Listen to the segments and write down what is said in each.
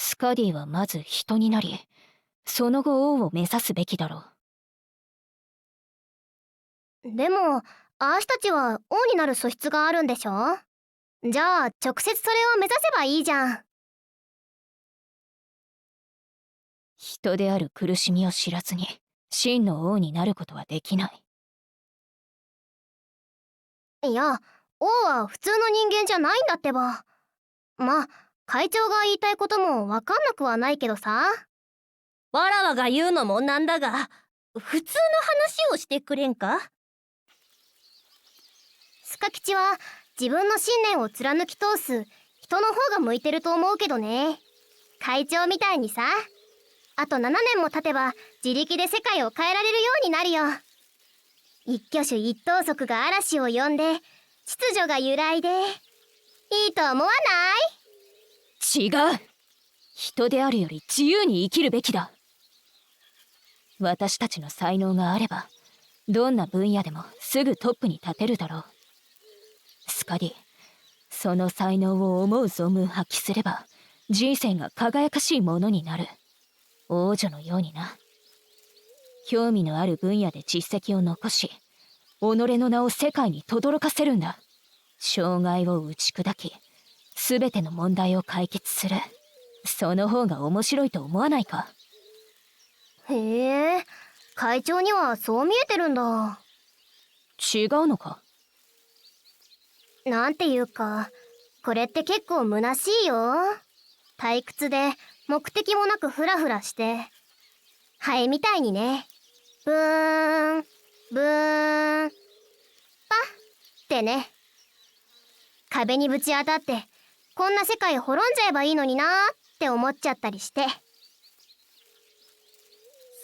スカディはまず人になり、その後王を目指すべきだろでもアーシたちは王になる素質があるんでしょ？じゃあ直接それを目指せばいいじゃん。人である苦しみを知らずに真の王になることはできない。いや、王は普通の人間じゃないんだってば。まあ会長が言いたいこともわかんなくはないけどさ。わらわが言うのもなんだが、普通の話をしてくれんか？スカ吉は自分の信念を貫き通す人の方が向いてると思うけどね。会長みたいにさ。あと7年も経てば自力で世界を変えられるようになるよ。一挙手一投足が嵐を呼んで秩序が揺らいで、いいと思わない？違う。人であるより自由に生きるべきだ。私たちの才能があればどんな分野でもすぐトップに立てるだろう。スカディ、その才能を思う存分発揮すれば人生が輝かしいものになる。王女のようにな。興味のある分野で実績を残し、己の名を世界に轟かせるんだ。障害を打ち砕き、すべての問題を解決する。その方が面白いと思わないか？へえ、会長にはそう見えてるんだ。違うのか？なんていうか、これって結構虚しいよ。退屈で目的もなくフラフラして、ハエみたいにね。ブーンブーンパッってね。壁にぶち当たってこんな世界滅んじゃえばいいのになーって思っちゃったりして。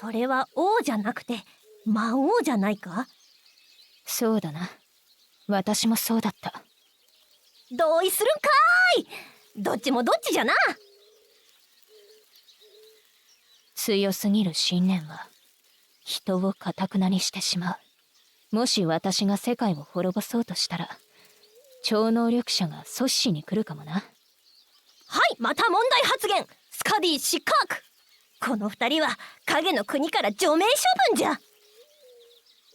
それは王じゃなくて魔王じゃないか？そうだな。私もそうだった。同意するんかーい。どっちもどっちじゃな。強すぎる信念は人を堅くなにしてしまう。もし私が世界を滅ぼそうとしたら超能力者が阻止しに来るかもな。はい、また問題発言。スカディ失格。この2人は影の国から除名処分じゃ。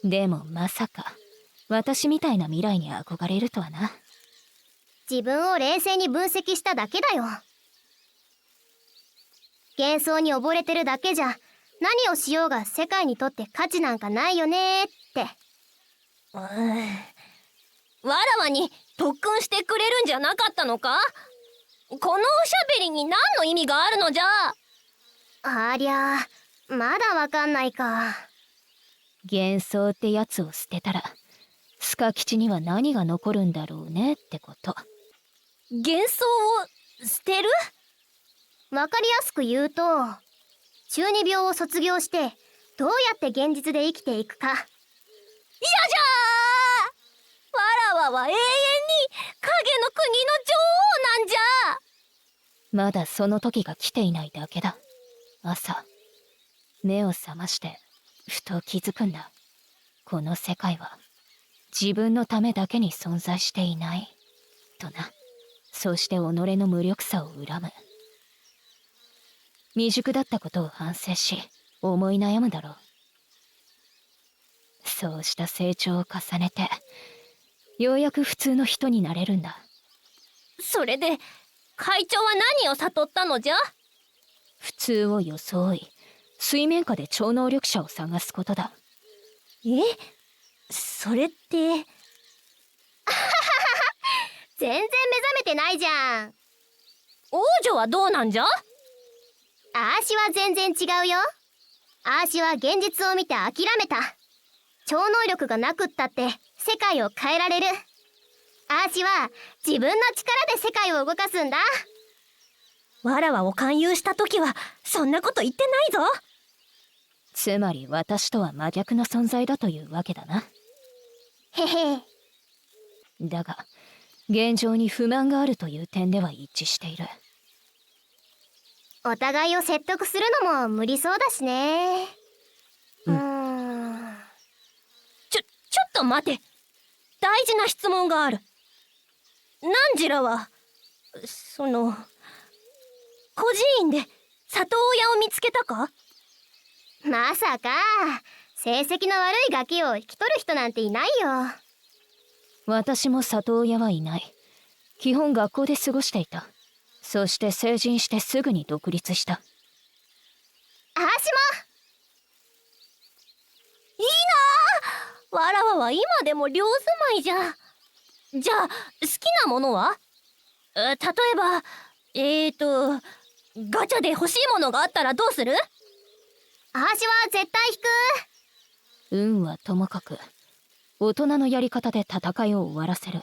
でもまさか私みたいな未来に憧れるとはな。自分を冷静に分析しただけだよ。幻想に溺れてるだけじゃ何をしようが世界にとって価値なんかないよねーって。わらわに特訓してくれるんじゃなかったのか？このおしゃべりに何の意味があるのじゃ。ありゃあ、まだわかんないか。幻想ってやつを捨てたらスカ吉には何が残るんだろうねってこと。幻想を捨てる？わかりやすく言うと、中二病を卒業してどうやって現実で生きていくか。嫌じゃー。わらわは永遠に影の国の女王なんじゃ。まだその時が来ていないだけだ。朝目を覚ましてふと気づくんだ。この世界は自分のためだけに存在していないとな。そして己の無力さを恨む。未熟だったことを反省し思い悩むだろう。そうした成長を重ねてようやく普通の人になれるんだ。それで会長は何を悟ったのじゃ？普通を装い水面下で超能力者を探すことだ。え？それって全然目覚めてないじゃん。王女はどうなんじゃ？あーしは全然違うよ。あーしは現実を見て諦めた。超能力がなくったって世界を変えられる。あーしは自分の力で世界を動かすんだ。わらわを勧誘した時はそんなこと言ってないぞ。つまり私とは真逆の存在だというわけだな。へへ。だが現状に不満があるという点では一致している。お互いを説得するのも無理そうだしね。ちょっと待て。大事な質問がある。ナンジラは孤児院で里親を見つけたか？まさか成績の悪いガキを引き取る人なんていないよ。私も里親はいない。基本学校で過ごしていた。そして成人してすぐに独立した。あーしいいなあ。わらわは今でも寮住まいじゃ。じゃあ好きなものは？例えばガチャで欲しいものがあったらどうする？もあーしは絶対引く。運はともかく大人のやり方で戦いを終わらせる。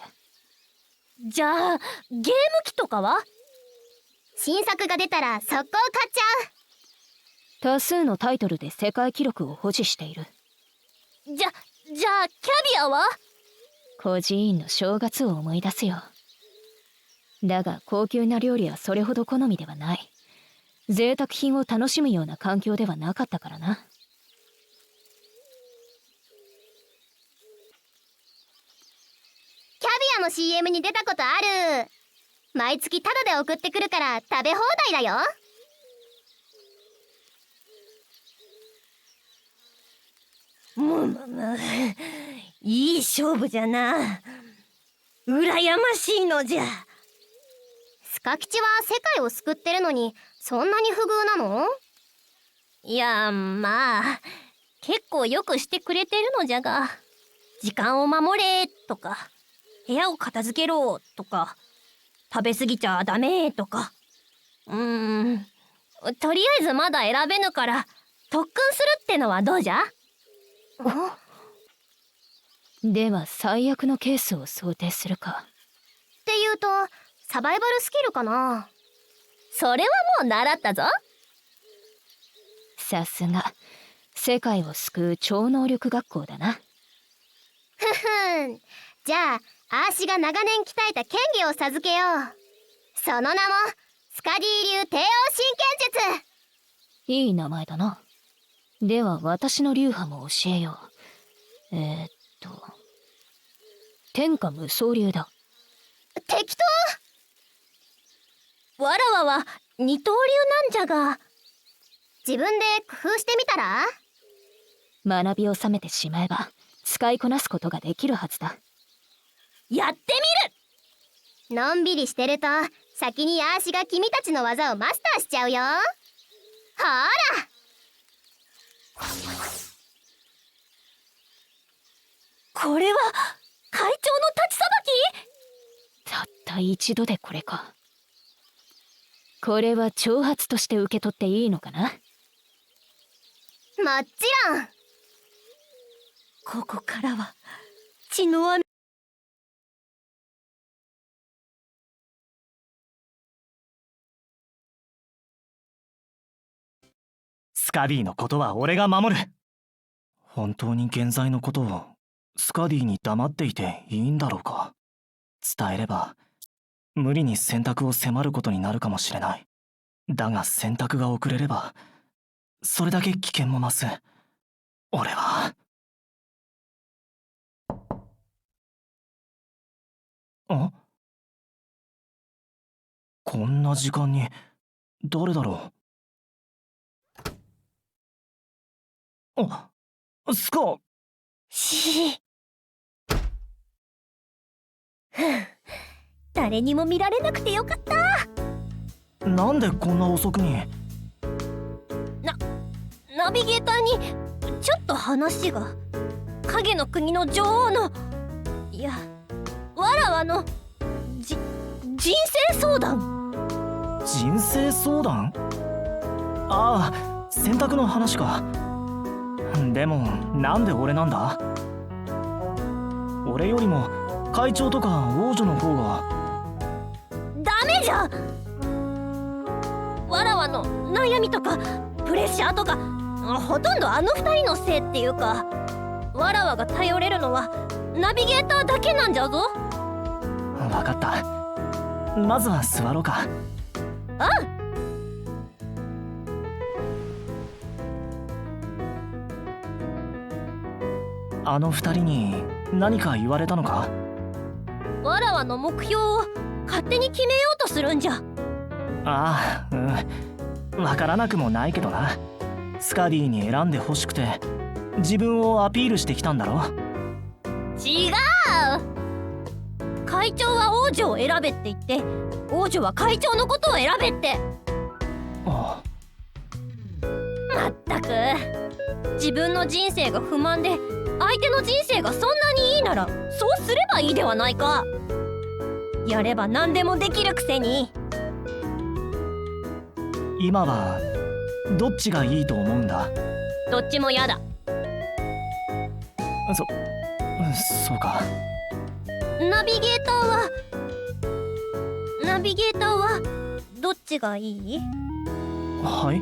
じゃあゲーム機とかは？新作が出たら速攻買っちゃ多数のタイトルで世界記録を保持している。じゃあキャビアは？孤児院の正月を思い出すよ。だが高級な料理はそれほど好みではない。贅沢品を楽しむような環境ではなかったからな。キャビアの CM に出たことある。毎月タダで送ってくるから食べ放題だよ。いい勝負じゃな。羨ましいのじゃ。スカ吉は世界を救ってるのにそんなに不遇なの？いや、まあ結構よくしてくれてるのじゃが、時間を守れとか、部屋を片付けろとか、食べ過ぎちゃダメとか。とりあえずまだ選べぬから特訓するってのはどうじゃ？では最悪のケースを想定するか。っていうとサバイバルスキルかな？それはもう習ったぞ。さすが世界を救う超能力学校だな。じゃああーしが長年鍛えた剣技を授けよう。その名もスカディ流帝王神剣術。いい名前だな。では私の流派も教えよう。天下無双流だ。適当。わらわは二刀流なんじゃが。自分で工夫してみたら？学びを収めてしまえば使いこなすことができるはずだ。やってみる。のんびりしてると先にあーしが君たちの技をマスターしちゃうよ。ほら。これは会長の立ちさばき？たった一度でこれか。これは挑発として受け取っていいのかな？もちろん。ここからは血の雨。スカディのことは俺が守る。本当に現在のことをスカディに黙っていていいんだろうか。伝えれば無理に選択を迫ることになるかもしれない。だが選択が遅れればそれだけ危険も増す。俺はこんな時間に誰だろう。スカ。誰にも見られなくてよかった。なんでこんな遅くに？ナビゲーターにちょっと話が。影の国の女王の、いや、わらわの人生相談。人生相談？ああ、選択の話か。でもなんで俺なんだ？俺よりも会長とか王女の方が。ダメじゃ。わらわの悩みとかプレッシャーとかほとんどあの二人のせいっていうか、わらわが頼れるのはナビゲーターだけなんじゃぞ。わかった。まずは座ろうか。あの二人に何か言われたのか？わらわの目標を勝手に決めようとするんじゃ。ああ、わからなくもないけどな。スカディに選んでほしくて自分をアピールしてきたんだろ。違う。会長は王女を選べって言って、王女は会長のことを選べって。あまったく、自分の人生が不満で相手の人生がそんなにいいならそうすればいいではないか。やれば何でもできるくせに。今はどっちがいいと思うんだ。どっちも嫌だ。そうか。ナビゲーターはどっちがいい？はい。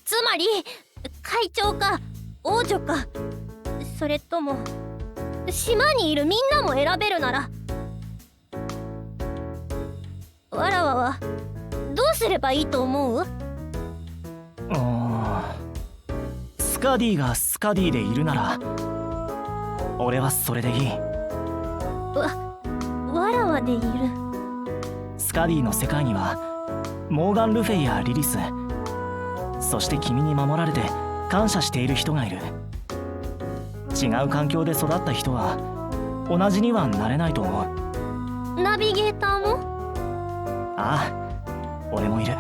つまり会長か王女か、それとも島にいるみんなも選べるなら、わらわはどうすればいいと思う？スカディがスカディでいるなら俺はそれでいい。わらわでいる。スカディの世界にはモーガン・ルフェイやリリス、そして君に守られて感謝している人がいる。違う環境で育った人は同じにはなれないと思う。ナビゲーターも？ああ、俺もいる。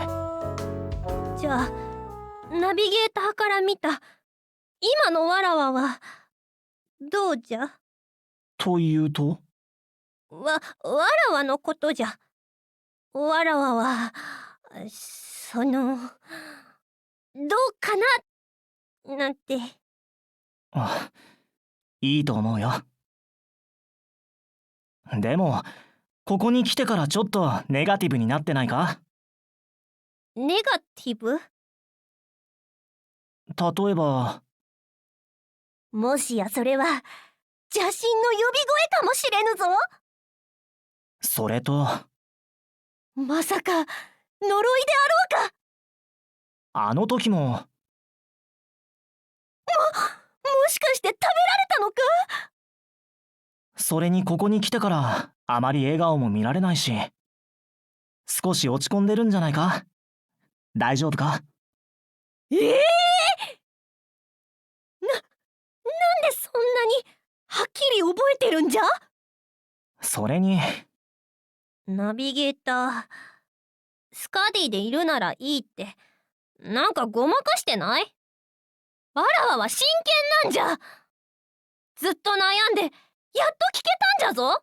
じゃあナビゲーターから見た今のわらわはどうじゃ？というと？わらわのことじゃ。わらわはどうかななんて。あ、いいと思うよ。でもここに来てからちょっとネガティブになってないか？ネガティブ？例えば。もしやそれは邪神の呼び声かもしれぬぞ。それと、まさか呪いであろうか？あの時も。もしかして食べられたのか？それにここに来てからあまり笑顔も見られないし、少し落ち込んでるんじゃないか？大丈夫か？なんでそんなにはっきり覚えてるんじゃ？それに。ナビゲーター、スカディでいるならいいってなんかごまかしてない？わらわは真剣なんじゃ。ずっと悩んでやっと聞けたんじゃぞ。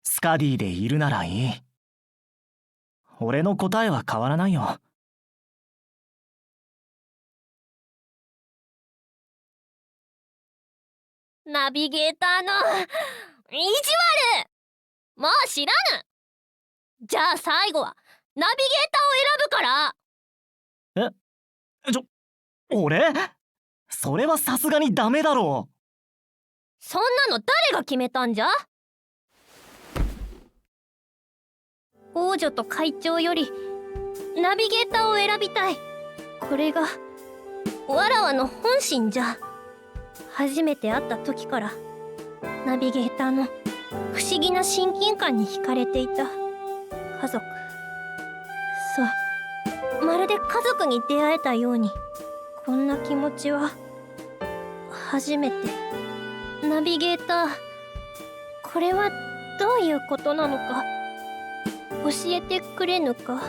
スカディでいるならいい。俺の答えは変わらないよ。ナビゲーターの意地悪もう知らぬ。じゃあ最後はナビゲーターを選ぶから。俺？それはさすがにダメだろう。そんなの誰が決めたんじゃ？王女と会長よりナビゲーターを選びたい。これがわらわの本心じゃ。初めて会った時からナビゲーターの不思議な親近感に惹かれていた。家族、そう、まるで家族に出会えたように、こんな気持ちは初めて。ナビゲーター、これはどういうことなのか教えてくれぬか？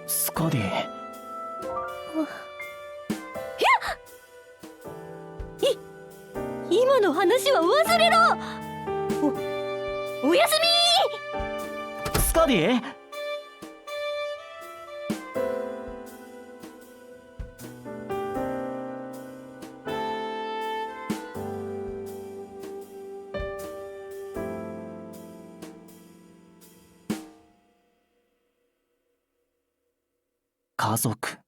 スカディ。今の話は忘れろ。おやすみ。スカディ？家族。